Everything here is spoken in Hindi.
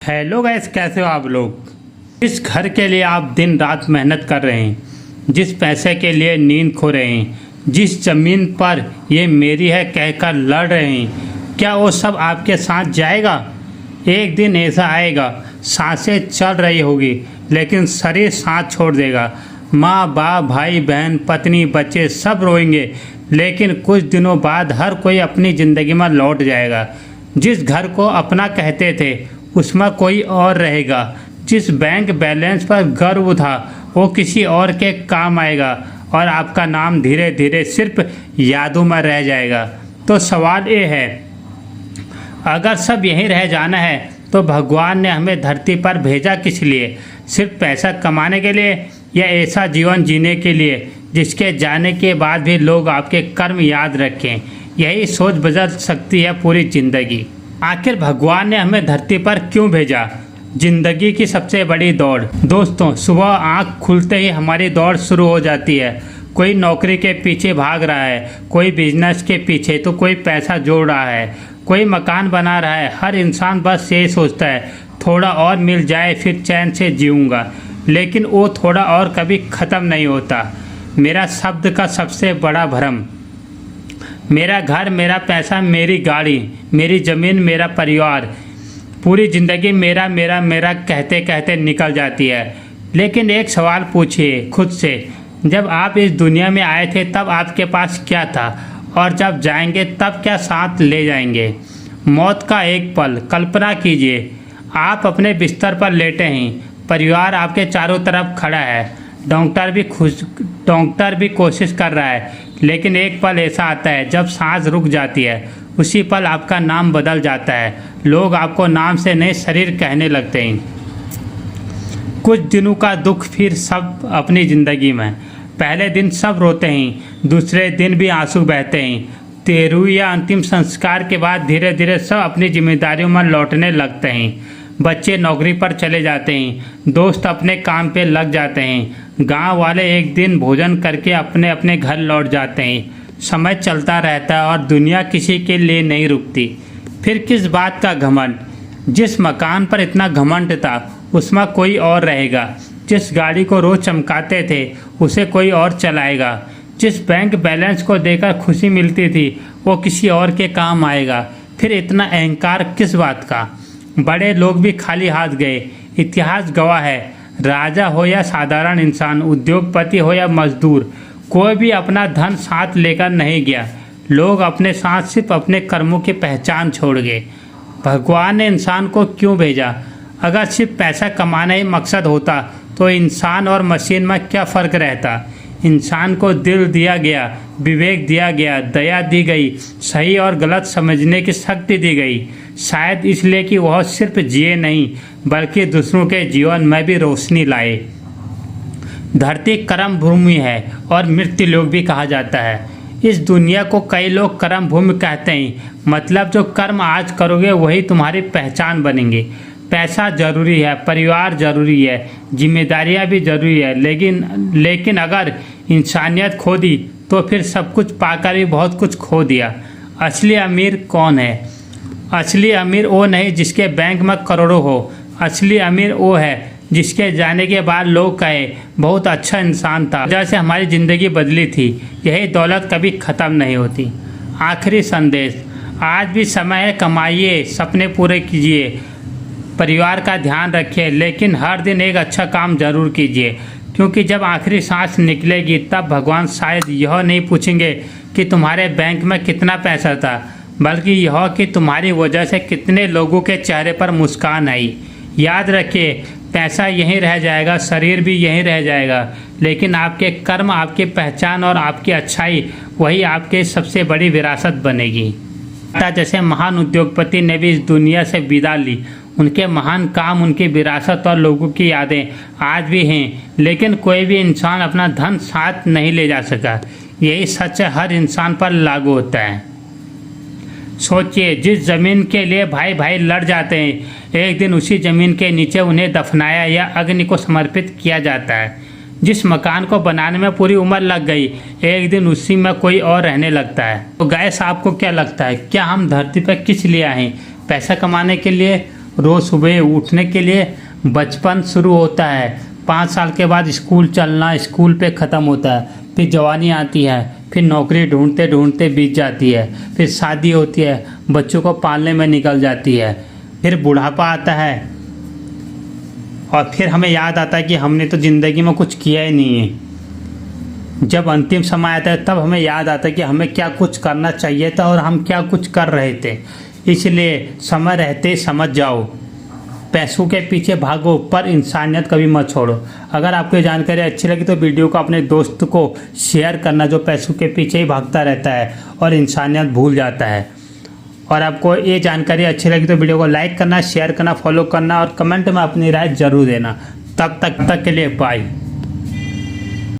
हेलो गाइस, कैसे हो आप लोग। जिस घर के लिए आप दिन रात मेहनत कर रहे हैं, जिस पैसे के लिए नींद खो रहे हैं, जिस ज़मीन पर ये मेरी है कहकर लड़ रहे हैं, क्या वो सब आपके साथ जाएगा। एक दिन ऐसा आएगा, सांसें चल रही होगी लेकिन शरीर साथ छोड़ देगा। माँ बाप, भाई बहन, पत्नी, बच्चे सब रोएंगे, लेकिन कुछ दिनों बाद हर कोई अपनी ज़िंदगी में लौट जाएगा। जिस घर को अपना कहते थे उसमें कोई और रहेगा। जिस बैंक बैलेंस पर गर्व था वो किसी और के काम आएगा और आपका नाम धीरे धीरे सिर्फ यादों में रह जाएगा। तो सवाल ये है, अगर सब यहीं रह जाना है तो भगवान ने हमें धरती पर भेजा किस लिए। सिर्फ पैसा कमाने के लिए या ऐसा जीवन जीने के लिए जिसके जाने के बाद भी लोग आपके कर्म याद रखें। यही सोच बदल सकती है पूरी ज़िंदगी। आखिर भगवान ने हमें धरती पर क्यों भेजा। जिंदगी की सबसे बड़ी दौड़। दोस्तों, सुबह आंख खुलते ही हमारी दौड़ शुरू हो जाती है। कोई नौकरी के पीछे भाग रहा है, कोई बिजनेस के पीछे, तो कोई पैसा जोड़ रहा है, कोई मकान बना रहा है। हर इंसान बस यही सोचता है, थोड़ा और मिल जाए फिर चैन से जीऊँगा। लेकिन वो थोड़ा और कभी ख़त्म नहीं होता। मेरा शब्द का सबसे बड़ा भ्रम। मेरा घर, मेरा पैसा, मेरी गाड़ी, मेरी ज़मीन, मेरा परिवार, पूरी ज़िंदगी मेरा मेरा मेरा कहते कहते निकल जाती है। लेकिन एक सवाल पूछिए खुद से, जब आप इस दुनिया में आए थे तब आपके पास क्या था, और जब जाएंगे तब क्या साथ ले जाएंगे। मौत का एक पल कल्पना कीजिए, आप अपने बिस्तर पर लेटे हैं, परिवार आपके चारों तरफ खड़ा है, डॉक्टर भी कोशिश कर रहा है, लेकिन एक पल ऐसा आता है जब सांस रुक जाती है। उसी पल आपका नाम बदल जाता है। लोग आपको नाम से नहीं शरीर कहने लगते हैं। कुछ दिनों का दुख, फिर सब अपनी ज़िंदगी में। पहले दिन सब रोते हैं, दूसरे दिन भी आंसू बहते हैं। 13वीं या अंतिम संस्कार के बाद धीरे धीरे सब अपनी जिम्मेदारियों में लौटने लगते हैं। बच्चे नौकरी पर चले जाते हैं, दोस्त अपने काम पे लग जाते हैं, गांव वाले एक दिन भोजन करके अपने अपने घर लौट जाते हैं। समय चलता रहता है और दुनिया किसी के लिए नहीं रुकती। फिर किस बात का घमंड। जिस मकान पर इतना घमंड था उसमें कोई और रहेगा। जिस गाड़ी को रोज़ चमकाते थे उसे कोई और चलाएगा। जिस बैंक बैलेंस को देकर खुशी मिलती थी वो किसी और के काम आएगा। फिर इतना अहंकार किस बात का। बड़े लोग भी खाली हाथ गए। इतिहास गवाह है, राजा हो या साधारण इंसान, उद्योगपति हो या मजदूर, कोई भी अपना धन साथ लेकर नहीं गया। लोग अपने साथ सिर्फ अपने कर्मों की पहचान छोड़ गए। भगवान ने इंसान को क्यों भेजा। अगर सिर्फ पैसा कमाना ही मकसद होता तो इंसान और मशीन में क्या फ़र्क रहता। इंसान को दिल दिया गया, विवेक दिया गया, दया दी गई, सही और गलत समझने की शक्ति दी गई। शायद इसलिए कि वह सिर्फ जिए नहीं बल्कि दूसरों के जीवन में भी रोशनी लाए। धरती कर्म भूमि है और मृत्यु लोक भी कहा जाता है। इस दुनिया को कई लोग कर्म भूमि कहते हैं, मतलब जो कर्म आज करोगे वही तुम्हारी पहचान बनेंगे। पैसा ज़रूरी है, परिवार ज़रूरी है, जिम्मेदारियां भी ज़रूरी है, लेकिन अगर इंसानियत खो दी तो फिर सब कुछ पाकर भी बहुत कुछ खो दिया। असली अमीर कौन है। असली अमीर वो नहीं जिसके बैंक में करोड़ों हो। असली अमीर वो है जिसके जाने के बाद लोग कहे बहुत अच्छा इंसान था, जैसे हमारी ज़िंदगी बदली थी। यही दौलत कभी ख़त्म नहीं होती। आखिरी संदेश, आज भी समय है, कमाइए, सपने पूरे कीजिए, परिवार का ध्यान रखिए, लेकिन हर दिन एक अच्छा काम ज़रूर कीजिए, क्योंकि जब आखिरी सांस निकलेगी तब भगवान शायद यह नहीं पूछेंगे कि तुम्हारे बैंक में कितना पैसा था, बल्कि यह कि तुम्हारी वजह से कितने लोगों के चेहरे पर मुस्कान आई। याद रखिए, पैसा यहीं रह जाएगा, शरीर भी यहीं रह जाएगा, लेकिन आपके कर्म, आपकी पहचान और आपकी अच्छाई वही आपके सबसे बड़ी विरासत बनेगी। जैसे महान उद्योगपति ने भी इस दुनिया से विदा ली, उनके महान काम, उनकी विरासत और लोगों की यादें आज भी हैं, लेकिन कोई भी इंसान अपना धन साथ नहीं ले जा सका। यही सच हर इंसान पर लागू होता है। सोचिए, जिस ज़मीन के लिए भाई भाई लड़ जाते हैं, एक दिन उसी ज़मीन के नीचे उन्हें दफनाया या अग्नि को समर्पित किया जाता है। जिस मकान को बनाने में पूरी उम्र लग गई, एक दिन उसी में कोई और रहने लगता है। तो गैस, आपको क्या लगता है, क्या हम धरती पर किस लिए आए हैं। पैसा कमाने के लिए रोज़ सुबह उठने के लिए बचपन शुरू होता है, 5 साल के बाद स्कूल चलना स्कूल पे ख़त्म होता है, फिर जवानी आती है, फिर नौकरी ढूंढते ढूंढते बीत जाती है, फिर शादी होती है, बच्चों को पालने में निकल जाती है, फिर बुढ़ापा आता है और फिर हमें याद आता है कि हमने तो ज़िंदगी में कुछ किया ही नहीं है। जब अंतिम समय आता है तब हमें याद आता है कि हमें क्या कुछ करना चाहिए था और हम क्या कुछ कर रहे थे। इसलिए समय रहते समझ जाओ, पैसों के पीछे भागो पर इंसानियत कभी मत छोड़ो। अगर आपको ये जानकारी अच्छी लगी तो वीडियो को अपने दोस्त को शेयर करना जो पैसों के पीछे ही भागता रहता है और इंसानियत भूल जाता है। और आपको ये जानकारी अच्छी लगी तो वीडियो को लाइक करना, शेयर करना, फॉलो करना और कमेंट में अपनी राय जरूर देना। तब तक के लिए बाय।